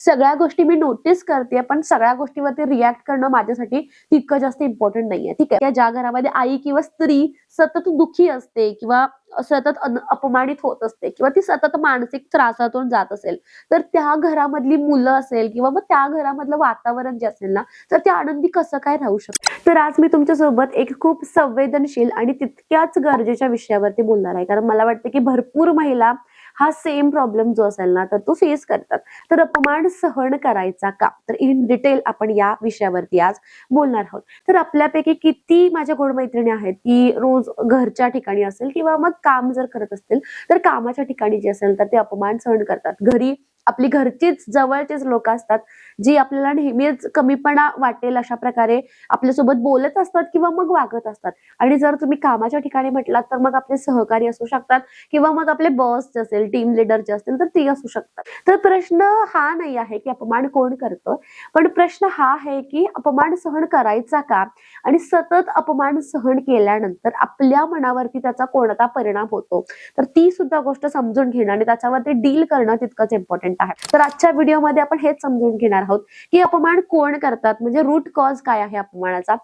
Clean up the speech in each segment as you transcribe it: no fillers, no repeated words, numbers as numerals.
सगळ्या गोष्टी मी नोटीस करते, पण सगळ्या गोष्टीवरती रिॲक्ट करणं माझ्यासाठी तितकं जास्त इम्पॉर्टंट नाहीये. ठीक आहे. ज्या घरामध्ये आई किंवा स्त्री सतत दुःखी असते किंवा सतत अपमानित होत असते किंवा ती सतत मानसिक त्रासातून जात असेल, तर त्या घरामधली मुलं असेल किंवा मग त्या घरामधलं वातावरण जे असेल ना, तर ते आनंदी कसं काय राहू शकतं. तर आज मी तुमच्यासोबत एक खूप संवेदनशील आणि तितक्याच गरजेच्या विषयावरती बोलणार आहे. कारण मला वाटतं की भरपूर महिला हा सेम प्रॉब्लेम जो असेल ना, तर तो फेस करतात. तर अपमान सहन करायचा का? तर इन डिटेल आपण या विषयावरती आज बोलणार आहोत. तर आपल्यापैकी किती माझ्या गोड मैत्रिणी आहेत की रोज घरच्या ठिकाणी असेल किंवा मग काम जर करत असतील, तर कामाच्या ठिकाणी जे असेल तर ते अपमान सहन करतात. घरी आपली घरचीच जवळचेच लोक असतात, जी आपल्याला नेहमीच कमीपणा वाटेल अशा प्रकारे आपल्यासोबत बोलत असतात किंवा मग वागत असतात. आणि जर तुम्ही कामाच्या ठिकाणी म्हटलात, तर मग आपले सहकारी असू शकतात किंवा मग आपले बॉस जे असेल, टीम लीडर जे असतील, तर ते असू शकतात. तर प्रश्न हा नाही आहे की अपमान कोण करतं, पण प्रश्न हा आहे की अपमान सहन करायचा का? आणि सतत अपमान सहन केल्यानंतर आपल्या मनावरती त्याचा कोणता परिणाम होतो, तर ती सुद्धा गोष्ट समजून घेणं आणि त्याच्यावरती डील करणं तितकंच इम्पॉर्टंट आहे. तर आजच्या व्हिडिओमध्ये आपण हेच समजून घेणार आहोत की अपमान कोण करतात, म्हणजे रूट कॉज काय आहे अपमानाचा.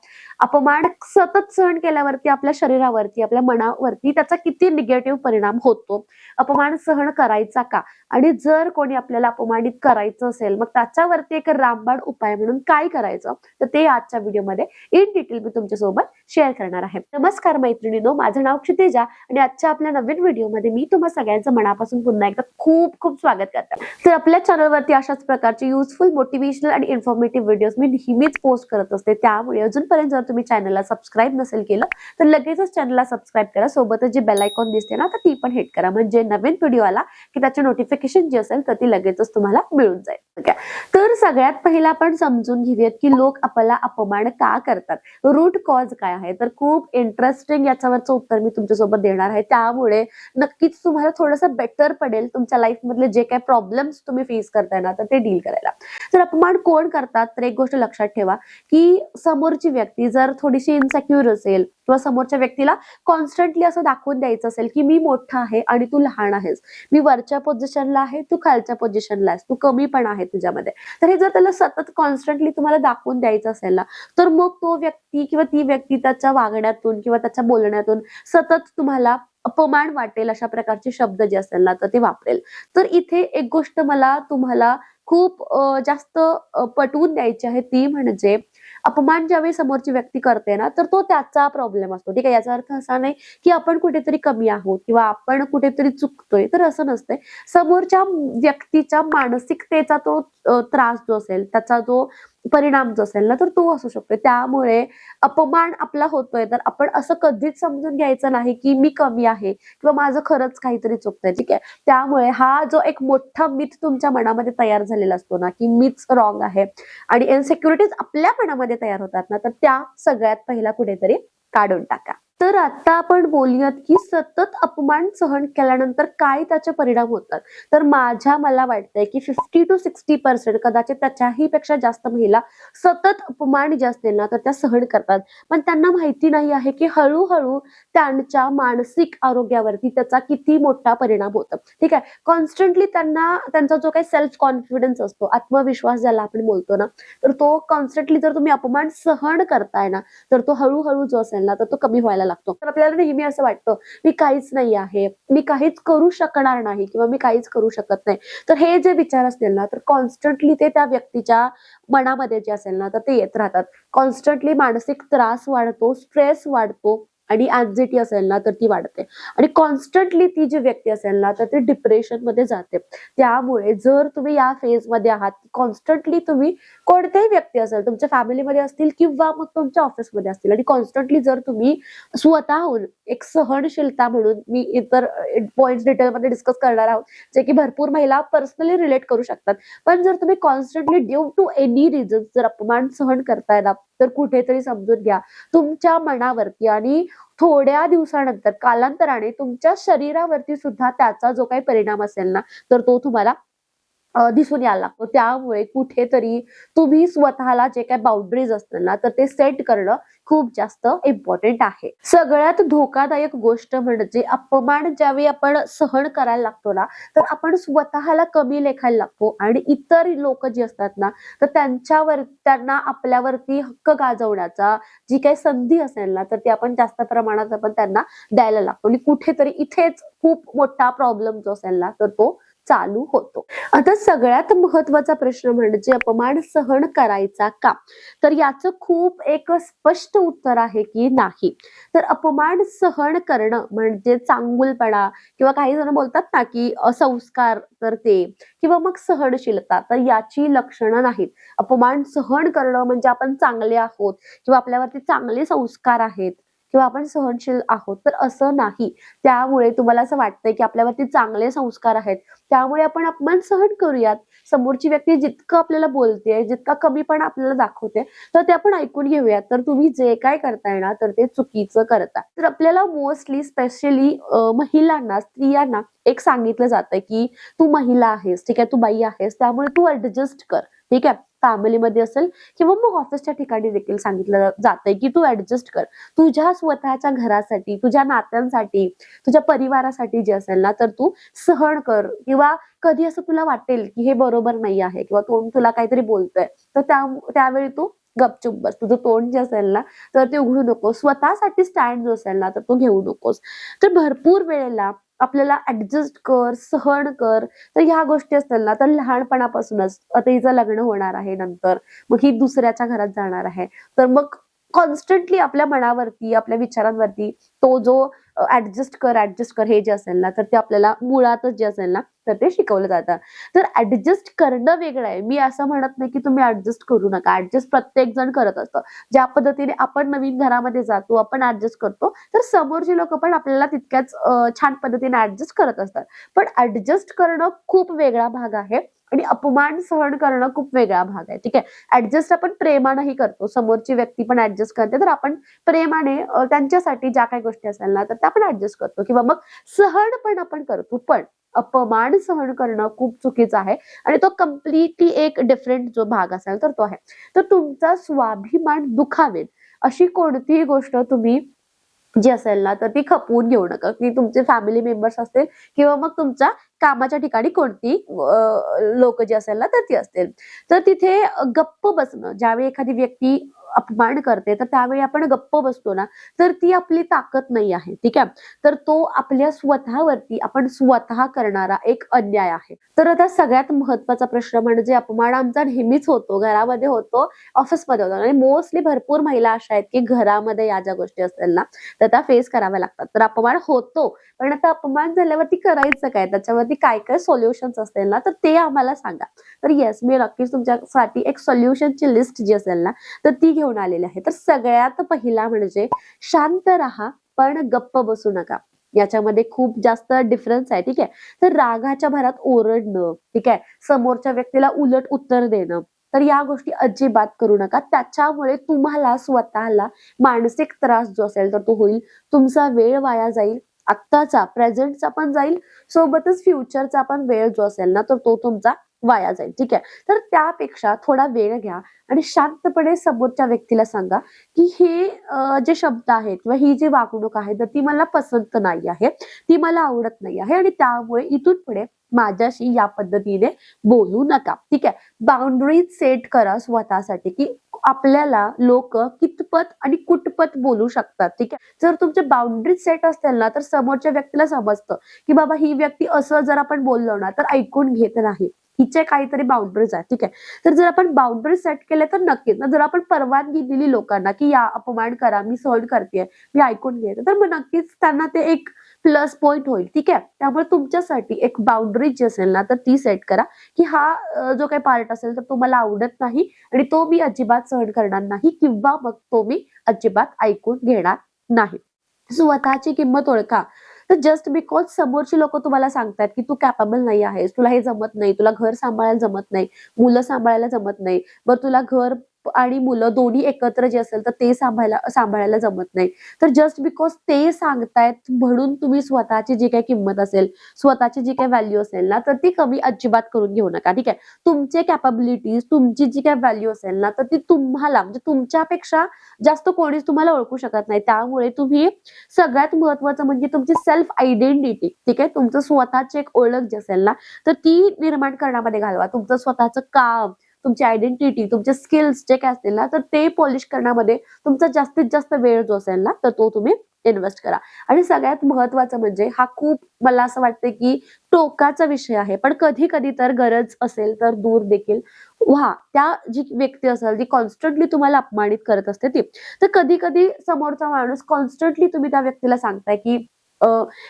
अपमान सतत सहन केल्यावरती आपल्या शरीरावरती, आपल्या मनावरती त्याचा किती निगेटिव्ह परिणाम होतो. अपमान सहन करायचा का? आणि जर कोणी आपल्याला अपमानित करायचं असेल, मग त्याच्यावरती एक रामबाण उपाय म्हणून काय करायचं, तर ते आजच्या व्हिडिओमध्ये इन डिटेल मी तुमच्यासोबत शेअर करणार आहे. नमस्कार मैत्रिणींनो, माझं नाव क्षितिजा आणि आजच्या आपल्या नवीन व्हिडिओमध्ये मी तुम्हा सगळ्यांचं मनापासून पुन्हा एकदा खूप खूप स्वागत करते. तर आपल्या चॅनलवरती अशाच प्रकारचे युजफुल, मोटिवेशनल आणि इन्फॉर्मेटिव्ह व्हिडिओज मी नेहमीच पोस्ट करत असते. त्यामुळे अजूनपर्यंत जर तुम्ही चॅनलला सबस्क्राईब नसेल केलं, तर लगेचच चॅनलला सबस्क्राईब करा. सोबतच जी बेल आयकॉन दिसते ना, तर ती पण हिट करा, म्हणजे नवीन व्हिडिओ आला की त्याची नोटिफिकेशन जी असेल तर ती लगेचच तुम्हाला मिळून जाईल. ठीक आहे. तर सगळ्यात पहिला आपण समजून घेऊयात की लोक आपला अपमान का करतात, रूट कॉज काय आहे. तर खूप इंटरेस्टिंग याच्यावरचं उत्तर मी तुमच्यासोबत देणार आहे. त्यामुळे नक्कीच तुम्हाला थोडंसं बेटर पडेल तुमच्या लाईफ मधले जे काही प्रॉब्लेम्स तुम्ही फेस करताय ना, तर ते डील करायला. तर अपमान कोण करतात, तर एक गोष्ट लक्षात ठेवा की समोरची व्यक्ती जर थोडीशी इनसेक्युअर असेल किंवा समोरच्या व्यक्तीला कॉन्स्टंटली असं दाखवून द्यायचं असेल की मी मोठा आहे आणि तू लहान आहेस, मी वरच्या पोझिशनला आहे, तू खालच्या पोझिशनला आहेस, तू कमी पण आहे तुझ्यामध्ये. तर हे जर त्याला सतत कॉन्स्टंटली तुम्हाला दाखवून द्यायचं असेल ना, तर मग तो व्यक्ती किंवा ती व्यक्ती त्याच्या वागण्यातून किंवा त्याच्या बोलण्यातून सतत तुम्हाला अपमान वाटेल अशा प्रकारचे शब्द जे असेल ना, तर ते वापरेल. तर इथे एक गोष्ट मला तुम्हाला खूप जास्त पटवून द्यायची आहे, ती म्हणजे अपमान ज्यावेळी समोरची व्यक्ती करते ना, तर तो त्याचा प्रॉब्लेम असतो. ठीक आहे. याचा अर्थ असा नाही की आपण कुठेतरी कमी आहोत किंवा आपण कुठेतरी चुकतोय, तर असं नसतंय. समोरच्या व्यक्तीच्या मानसिकतेचा तो त्रास जो असेल, त्याचा जो परिणाम जो असेल ना, तर तो असू शकतो. त्यामुळे अपमान आपला होतोय, तर आपण असं कधीच समजून घ्यायचं नाही की मी कमी आहे किंवा माझं खरंच काहीतरी चुकतंय. ठीक आहे. त्यामुळे हा जो एक मोठा मिथ तुमच्या मनामध्ये तयार झालेला असतो ना, की मीच रॉंग आहे आणि इन्सिक्युरिटीज आपल्या मनामध्ये तयार होतात ना, तर त्या सगळ्यात पहिला कुठेतरी काढून टाका. तर आता आपण बोलूयात की सतत अपमान सहन केल्यानंतर काय त्याचे परिणाम होतात. तर मला वाटतंय की 50 to 60% कदाचित त्याच्याही पेक्षा जास्त महिला सतत अपमान जे असतील ना, तर त्या सहन करतात. पण त्यांना माहिती नाही आहे की हळूहळू त्यांच्या मानसिक आरोग्यावरती त्याचा किती मोठा परिणाम होतो. ठीक आहे. कॉन्स्टंटली त्यांना त्यांचा जो काही सेल्फ कॉन्फिडन्स असतो, आत्मविश्वास ज्याला आपण बोलतो ना, तर तो कॉन्स्टंटली जर तुम्ही अपमान सहन करताय ना, तर तो हळूहळू जो असेल ना, तर तो कमी व्हायला लागतो. तर आपल्याला नेहमी असं वाटतं मी काहीच नाही आहे, मी काहीच करू शकणार नाही किंवा मी काहीच करू शकत नाही. तर हे जे विचार असतील ना, तर कॉन्स्टंटली ते त्या व्यक्तीच्या मनामध्ये जे असेल ना, तर ते येत राहतात. कॉन्स्टंटली मानसिक त्रास वाढतो, स्ट्रेस वाढतो आणि अँझायटी असेल ना, तर ती वाढते. आणि कॉन्स्टंटली ती जी व्यक्ती असेल ना, तर ती डिप्रेशन मध्ये जाते. त्यामुळे जर तुम्ही या फेज मध्ये आहात, कॉन्स्टंटली तुम्ही कोणत्याही व्यक्ती असेल, तुमच्या फॅमिलीमध्ये असतील किंवा मग तुमच्या ऑफिसमध्ये असतील, आणि कॉन्स्टंटली जर तुम्ही स्वतःहून एक सहनशीलता म्हणून मी इतर पॉइंट्स डिटेलमध्ये डिस्कस करणार आहोत, जे की भरपूर महिला पर्सनली रिलेट करू शकतात. पण जर तुम्ही constantly due to any reason जर अपमान सहन करताय ना, तर कुठेतरी समजून घ्या तुमच्या मनावरती आणि थोड्या दिवसानंतर कालांतराने तुमच्या शरीरावरती सुद्धा त्याचा जो काही परिणाम असेल ना, तर तो तुम्हाला दिसून यायला लागतो. त्यामुळे कुठेतरी तुम्ही स्वतःला जे काही बाउंड्रीज असतात ना, तर ते सेट करणं खूप जास्त इम्पॉर्टंट आहे. सगळ्यात धोकादायक गोष्ट म्हणजे अपमान ज्यावेळी आपण सहन करायला लागतो ना, तर आपण स्वतःला कमी लेखायला लागतो आणि इतर लोक जे असतात ना, तर त्यांना आपल्यावरती हक्क गाजवण्याचा जी काही संधी असेल ना, तर ती आपण जास्त प्रमाणात आपण त्यांना द्यायला लागतो आणि कुठेतरी इथेच खूप मोठा प्रॉब्लेम जो असेल ना, तर तो चालू होतो. आता सगळ्यात महत्वाचा प्रश्न म्हणजे अपमान सहन करायचा का? तर याचं खूप एक स्पष्ट उत्तर आहे की नाही. तर अपमान सहन करणं म्हणजे चांगुलपणा किंवा काही जण बोलतात ना की संस्कार तर ते किंवा मग सहनशीलता, तर याची लक्षणं नाहीत. अपमान सहन करणं म्हणजे आपण चांगले आहोत किंवा आपल्यावरती चांगले संस्कार आहेत किंवा आपण सहनशील आहोत, तर असं नाही. त्यामुळे तुम्हाला असं वाटतंय की आपल्यावरती चांगले संस्कार आहेत, त्यामुळे आपण अपमान सहन करूयात. समोरची व्यक्ती जितकं आपल्याला बोलतेय, जितका कमीपणा आपल्याला दाखवते, तर ते आपण ऐकून घेऊयात. तर तुम्ही जे काय करताय ना, तर ते चुकीचं करता. तर आपल्याला मोस्टली स्पेशली महिलांना, स्त्रियांना एक सांगितलं जातंय की तू महिला आहेस, ठीक आहे, तू बाई आहेस, त्यामुळे तू ऍडजस्ट कर. ठीक आहे, फॅमिलीमध्ये असेल किंवा मग ऑफिसच्या ठिकाणी देखील सांगितलं जातंय की तू ऍडजस्ट कर. तुझ्या स्वतःच्या घरासाठी, तुझ्या नात्यांसाठी, तुझ्या परिवारासाठी जे असेल ना, तर तू सहन कर. किंवा कधी असं तुला वाटेल की हे बरोबर नाही आहे किंवा कोण तुला काहीतरी बोलतोय, तर त्यावेळी तू गपचूप बस. तुझं तोंड जे असेल ना, तर ते उघडू नकोस. स्वतःसाठी स्टँड जो असेल ना, तर तो घेऊ नकोस. तर भरपूर वेळेला आपल्याला ऍडजस्ट कर, सहन कर, तर ह्या गोष्टी असतील ना, तर लहानपणापासूनच आता हिचं लग्न होणार आहे नंतर, मग ही दुसऱ्याच्या घरात जाणार आहे, तर मग कॉन्स्टंटली आपल्या मनावरती, आपल्या विचारांवरती तो जो ऍडजस्ट कर हे जे असेल ना, तर ते आपल्याला मुळातच जे असेल ना, तर ते शिकवलं जातं. तर ऍडजस्ट करणं वेगळं आहे. मी असं म्हणत नाही की तुम्ही ऍडजस्ट करू नका. ऍडजस्ट प्रत्येक जण करत असतं. ज्या पद्धतीने आपण नवीन घरामध्ये जातो, आपण ऍडजस्ट करतो, तर समोरची लोक पण आपल्याला तितक्याच छान पद्धतीने ऍडजस्ट करत असतात. पण ऍडजस्ट करणं खूप वेगळा भाग आहे आणि अपमान सहन करणं खूप वेगळा भाग आहे. ठीक आहे, ऍडजस्ट आपण प्रेमानंही करतो. समोरची व्यक्ती पण ऍडजस्ट करते, तर आपण प्रेमाने त्यांच्यासाठी ज्या काही गोष्टी असेल ना, तर त्या आपण ऍडजस्ट करतो किंवा मग सहन पण आपण करतो. पण अपमान सहन करणं खूप चुकीचं आहे आणि तो कम्प्लिटली एक डिफरंट जो भाग असेल तर तो आहे. तर तुमचा स्वाभिमान दुखावेल अशी कोणतीही गोष्ट तुम्ही जी असेल ना, तर ती खपवून घेऊ नका. ती तुमचे फॅमिली मेंबर्स असतील किंवा मग तुमच्या कामाच्या ठिकाणी कोणती लोक जी असेल ना, तर ती असतील. तर तिथे गप्प बसणं, ज्यावेळी एखादी व्यक्ती अपमान करते, तर त्यावेळी आपण गप्प बसतो ना, तर ती आपली ताकद नाही आहे. ठीक आहे, तर तो आपल्या स्वतःवरती आपण स्वतः करणारा एक अन्याय आहे. तर आता सगळ्यात महत्वाचा प्रश्न म्हणजे अपमान आमचा नेहमीच होतो, घरामध्ये होतो, ऑफिसमध्ये होतो आणि मोस्टली भरपूर महिला अशा आहेत की घरामध्ये या ज्या गोष्टी असतील ना, तर त्या फेस कराव्या लागतात. तर अपमान होतो, पण आता अपमान झाल्यावरती करायचं काय, त्याच्यावरती काय काय सोल्युशन्स असतील ना, तर ते आम्हाला सांगा. तर येस, मी नक्कीच तुमच्यासाठी एक सोल्युशनची लिस्ट जी असेल ना, तर ती घेऊन आलेली आहे. तर सगळ्यात पहिला म्हणजे शांत राहा, पण गप्प बसू नका. याच्यामध्ये खूप जास्त डिफरन्स आहे. ठीक आहे, तर रागाच्या भरात ओरडणं, ठीक आहे, समोरच्या व्यक्तीला उलट उत्तर देणं, तर या गोष्टी अजिबात करू नका. त्याच्यामुळे तुम्हाला स्वतःला मानसिक त्रास जो असेल तर तो होईल. तुमचा वेळ वाया जाईल, आत्ताचा प्रेझेंटचा पण जाईल, सोबतच फ्युचरचा पण वेळ जो असेल ना, तर तो तुमचा वाया जाईल. ठीक आहे, तर त्यापेक्षा थोडा वेळ घ्या आणि शांतपणे समोरच्या व्यक्तीला सांगा की हे जे शब्द आहेत किंवा ही जी वागणूक आहे, तर ती मला पसंत नाही आहे, ती मला आवडत नाही आहे आणि त्यामुळे इथून पुढे माझ्याशी या पद्धतीने बोलू नका. ठीक आहे, बाउंड्रीज सेट करा स्वतःसाठी की आपल्याला लोक कितपत आणि कुठपत बोलू शकतात. ठीक आहे, जर तुमचे बाउंड्रीज सेट असतील ना, तर समोरच्या व्यक्तीला समजतं की बाबा ही व्यक्ती असं जर आपण बोललो ना, तर ऐकून घेत नाही, हिचे काहीतरी बाउंड्रीज आहेत. ठीक आहे, तर जर आपण बाउंड्रीज सेट केले तर नक्कीच ना, जर आपण परवानगी दिली लोकांना की या अपमान करा, मी सहन करते, मी ऐकून घेते, तर मग नक्कीच त्यांना ते एक प्लस पॉइंट होईल. ठीक आहे, त्यामुळे तुमच्यासाठी एक बाउंड्री जी असेल ना, तर ती सेट करा की हा जो काही पार्ट असेल तर तो मला आवडत नाही आणि तो मी अजिबात सहन करणार नाही किंवा मग तो मी अजिबात ऐकून घेणार नाही. स्वतःची किंमत ओळखा. तर जस्ट बिकॉज समोरची लोक तुम्हाला सांगतात की तू कॅपेबल नाही आहेस, तुला हे जमत नाही, तुला घर सांभाळायला जमत नाही, मुलं सांभाळायला जमत नाही, बरं तुला घर आणि मुलं दोन्ही एकत्र जे असेल तर ते सांभाळायला जमत नाही. तर जस्ट बिकॉज ते सांगतायत म्हणून तुम्ही स्वतःची जी काही किंमत असेल, स्वतःची जी काही व्हॅल्यू असेल ना, तर ती कमी अजिबात करून घेऊ नका. ठीक आहे. तुमचे कॅपॅबिलिटीज, तुमची जी काही व्हॅल्यू असेल ना, तर ती तुम्हाला म्हणजे तुमच्यापेक्षा जास्त कोणीच तुम्हाला ओळखू शकत नाही. त्यामुळे तुम्ही सगळ्यात महत्वाचं म्हणजे तुमची सेल्फ आयडेंटिटी, ठीक आहे, तुमचं स्वतःची एक ओळख जी असेल ना, तर ती निर्माण करण्यामध्ये घालवा. तुमचं स्वतःचं काम, तुमची आयडेंटिटी, तुमचे स्किल्स जे काय असतील ना, तर ते पॉलिश करण्यामध्ये तुमचा जास्तीत जास्त वेळ जो असेल ना, तर तो तुम्ही इन्व्हेस्ट करा. आणि सगळ्यात महत्वाचं म्हणजे हा खूप मला असं वाटतं की टोकाचा विषय आहे, पण कधी कधी तर गरज असेल तर दूर देखील व्हा. त्या जी व्यक्ती असेल जी कॉन्स्टंटली तुम्हाला अपमानित करत असते ती, तर कधी कधी समोरचा माणूस कॉन्स्टंटली तुम्ही त्या व्यक्तीला सांगताय की अ,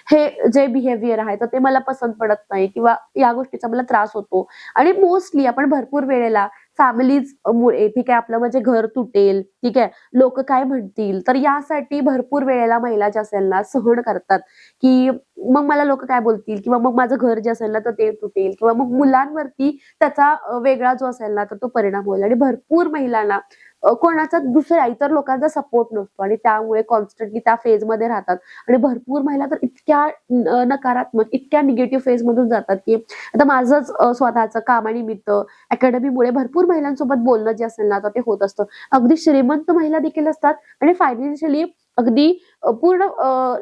हे जे बिहेवियर आहे तर ते मला पसंत पडत नाही किंवा या गोष्टीचा मला त्रास होतो. आणि मोस्टली आपण भरपूर वेळेला फॅमिलीज मुळे, ठीक आहे, आपलं म्हणजे घर तुटेल, ठीक आहे, लोक काय म्हणतील, तर यासाठी भरपूर वेळेला महिला ज्या असेल ना सहन करतात की मग मला लोक काय बोलतील किंवा मग माझं घर जे असेल ना तर ते तुटेल किंवा मग मुलांवरती त्याचा वेगळा जो असेल ना तर तो परिणाम होईल. आणि भरपूर महिलांना कोणाचा दुसऱ्या इतर लोकांचा सपोर्ट नसतो आणि त्यामुळे कॉन्स्टंटली त्या फेजमध्ये राहतात. आणि भरपूर महिला तर इतक्या नकारात्मक, इतक्या निगेटिव्ह फेज मधून जातात की आता माझंच स्वतःचं कामानिमित्त अकॅडमीमुळे भरपूर महिलांसोबत बोलणं जे असेल ना तर ते होत असतं. अगदी श्रीमंत महिला देखील असतात आणि फायनान्शियली अगदी पूर्ण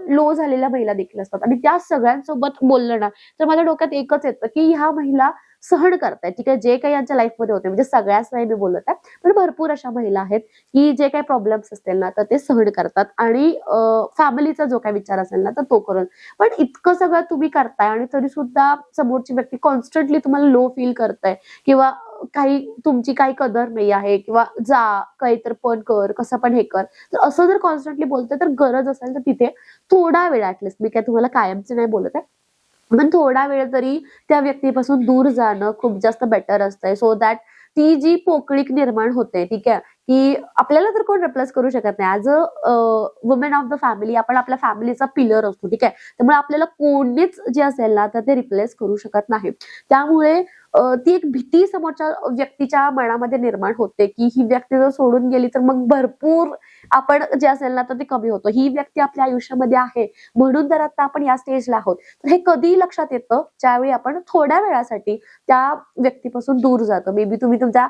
लो झालेल्या महिला देखील असतात. आणि त्या सगळ्यांसोबत बोललं ना तर माझ्या डोक्यात एकच येतं की ह्या महिला सहन करतायत, ठीक आहे, जे काही यांच्या लाईफमध्ये होते, म्हणजे सगळ्याच नाही मी बोलत आहे, पण भरपूर अशा महिला आहेत की जे काही प्रॉब्लेम्स असतील ना तर ते सहन करतात आणि फॅमिलीचा जो काही विचार असेल ना तर तो करून. पण इतकं सगळं तुम्ही करताय आणि तरी सुद्धा समोरची व्यक्ती कॉन्स्टंटली तुम्हाला लो फील करताय किंवा काही तुमची काही कदर नाही आहे किंवा जा काही तर पण कर, कसं पण हे कर, तर असं जर कॉन्स्टंटली बोलतोय तर गरज असेल तर तिथे थोडा वेळ, ऍटलिस्ट मी काय तुम्हाला कायमचं नाही बोलत आहे, पण थोडा वेळ तरी त्या व्यक्तीपासून दूर जाणं खूप जास्त बेटर असतंय. सो दॅट ती जी पोकळीक निर्माण होते, ठीक आहे, की आपल्याला तर कोण रिप्लेस करू शकत नाही. As a women of the family आपण आपल्या फॅमिलीचा पिलर असतो, ठीक आहे, त्यामुळे आपल्याला कोणीच जे असेल ना तर ते रिप्लेस करू शकत नाही. त्यामुळे ती एक भीती समोरच्या व्यक्तीच्या मनामध्ये निर्माण होते की ही व्यक्ती जर सोडून गेली तर मग भरपूर आपण जे असेल ना तर ते कमी होतं. ही व्यक्ती आपल्या आयुष्यामध्ये आहे म्हणून तर आता आपण या स्टेजला आहोत. तर हे कधी लक्षात येतं ज्यावेळी आपण थोड्या वेळासाठी त्या व्यक्तीपासून दूर जातो. मे बी तुम्ही तुमच्या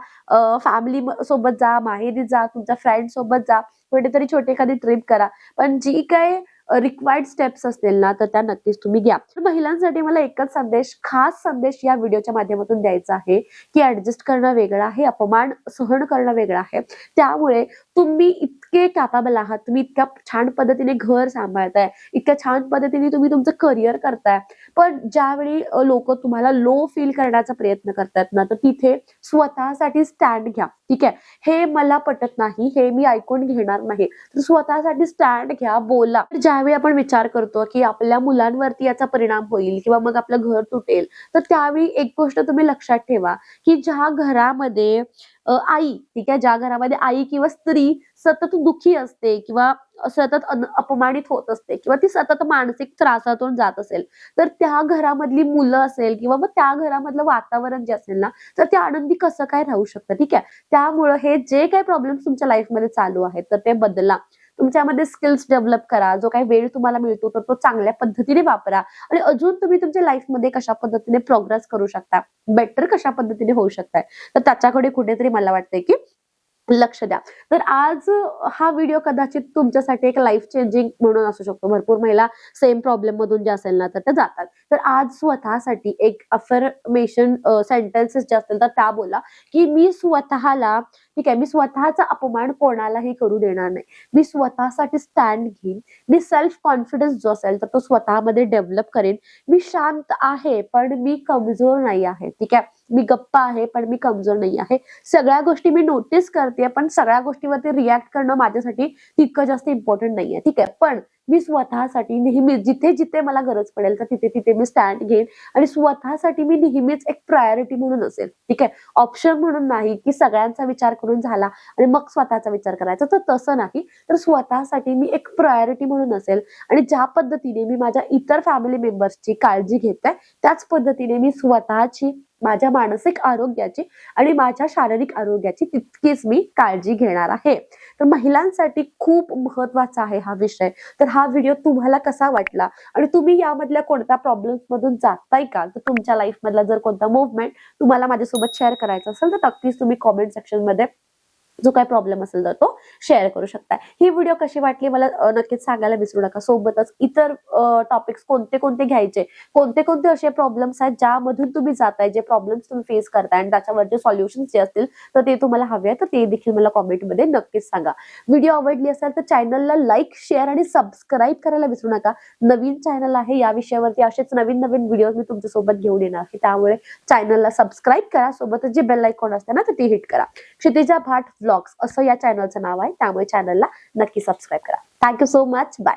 फॅमिली सोबत जा, माहेरी जा, तुमच्या फ्रेंड सोबत जा, कुठेतरी छोटी एखादी ट्रिप करा, पण जी काय रिक्वायर्ड स्टेप्स असतील ना तर त्या नक्कीच तुम्ही घ्या. तर महिलांसाठी मला एकच संदेश, खास संदेश या व्हिडिओच्या माध्यमातून द्यायचा आहे की ऍडजस्ट करणं वेगळं आहे, अपमान सहन करणं वेगळं आहे. त्यामुळे तुम्ही इतके कॅपेबल आहात, तुम्ही इतक्या छान पद्धतीने घर सांभाळताय, इतक्या छान पद्धतीने तुम्ही तुमचं करिअर करताय, पण ज्यावेळी लोक तुम्हाला लो फील करण्याचा प्रयत्न करतात ना तर तिथे स्वतःसाठी स्टँड घ्या. ठीक आहे, हे मला पटत नाही, हे मी ऐकून घेणार नाही, तर स्वतःसाठी स्टँड घ्या, बोला. ज्यावेळी आपण विचार करतो की आपल्या मुलांवरती याचा परिणाम होईल किंवा मग आपलं घर तुटेल, तर त्यावेळी एक गोष्ट तुम्ही लक्षात ठेवा की ज्या घरामध्ये आई, ठीक आहे, ज्या घरामध्ये आई किंवा स्त्री सतत दुखी असते किंवा सतत अपमानित होत असते किंवा ती सतत मानसिक त्रासातून जात असेल, तर त्या घरामधली मुलं असेल किंवा मग त्या घरामधलं वातावरण जे असेल ना तर ते आनंदी कसं काय राहू शकतं. ठीक आहे, त्यामुळे हे जे काही प्रॉब्लेम्स तुमच्या लाईफमध्ये चालू आहेत तर ते बदला. तुमच्यामध्ये स्किल्स डेव्हलप करा, जो काही वेळ तुम्हाला मिळतो तर तो चांगल्या पद्धतीने वापरा आणि अजून तुम्ही तुमच्या लाईफमध्ये कशा पद्धतीने प्रोग्रेस करू शकता, बेटर कशा पद्धतीने होऊ शकताय, तर त्याच्याकडे कुठेतरी मला वाटतंय की लक्ष द्या. तर आज हा व्हिडिओ कदाचित तुमच्यासाठी एक लाईफ चेंजिंग म्हणून असू शकतो. भरपूर महिला सेम प्रॉब्लेम मधून जे असेल ना तर त्या जातात. तर आज स्वतःसाठी एक अफर्मेशन सेंटेन्सेस जे असतील तर त्या बोला की मी स्वतःला, ठीक आहे, मी स्वतःचा अपमान कोणालाही करू देणार नाही, मी स्वतःसाठी स्टँड घेईन, मी सेल्फ कॉन्फिडन्स जो असेल तर तो स्वतःमध्ये डेव्हलप करेन, मी शांत आहे पण मी कमजोर नाही आहे, ठीक आहे, मी गप्पा आहे पण मी कमजोर नाही आहे, सगळ्या गोष्टी मी नोटीस करते पण सगळ्या गोष्टीवरती रिॲक्ट करणं माझ्यासाठी तितकं जास्त इम्पॉर्टंट नाहीये, ठीक आहे, पण मी स्वतःसाठी नेहमी जिथे जिथे मला गरज पडेल तर तिथे तिथे मी स्टँड घेईन आणि स्वतःसाठी मी नेहमीच एक प्रायोरिटी म्हणून असेल, ठीक आहे, ऑप्शन म्हणून नाही की सगळ्यांचा विचार करून झाला आणि मग स्वतःचा विचार करायचा, तर तसं नाही, तर स्वतःसाठी मी एक प्रायोरिटी म्हणून असेल आणि ज्या पद्धतीने मी माझ्या इतर फॅमिली मेंबर्सची काळजी घेते त्याच पद्धतीने मी स्वतःची माझ्या मानसिक आरोग्याची आणि माझ्या शारीरिक आरोग्याची तितकीच मी काळजी घेणार आहे. तर महिलांसाठी खूप महत्वाचा आहे हा विषय. तर हा व्हिडिओ तुम्हाला कसा वाटला आणि तुम्ही यामधल्या कोणत्या प्रॉब्लेम्स मधून जाताय का? तर तुमच्या लाईफ मधला जर कोणता मूव्हमेंट तुम्हाला माझ्यासोबत शेअर करायचा असेल तर नक्कीच तुम्ही कॉमेंट सेक्शन मध्ये जो काही प्रॉब्लेम असेल तर तो शेअर करू शकता. ही व्हिडिओ कशी वाटली मला नक्कीच सांगायला विसरू नका. सोबतच इतर टॉपिक्स कोणते कोणते घ्यायचे, कोणते कोणते असे प्रॉब्लेम्स आहेत ज्यामधून तुम्ही जाताय, जे प्रॉब्लेम्स तुम्ही फेस करताय आणि त्याच्यावरचे सॉल्युशन्स जे असतील तर ते तुम्हाला हवे आहेत तर ते देखील मला कॉमेंटमध्ये नक्कीच सांगा. व्हिडिओ आवडली असेल तर चॅनलला लाईक, शेअर आणि सबस्क्राईब करायला विसरू नका. नवीन चॅनल आहे, या विषयावरती असेच नवीन नवीन व्हिडिओ मी तुमच्यासोबत घेऊन येणार आहे. त्यामुळे चॅनलला सबस्क्राईब करा, सोबतच जे बेल आयकॉन असते ना तर ते हिट करा. क्षितिजा भाट व्लॉग्स असं या चॅनलचं नाव आहे, त्यामुळे चॅनलला नक्की सबस्क्राईब करा. Thank you so much. बाय.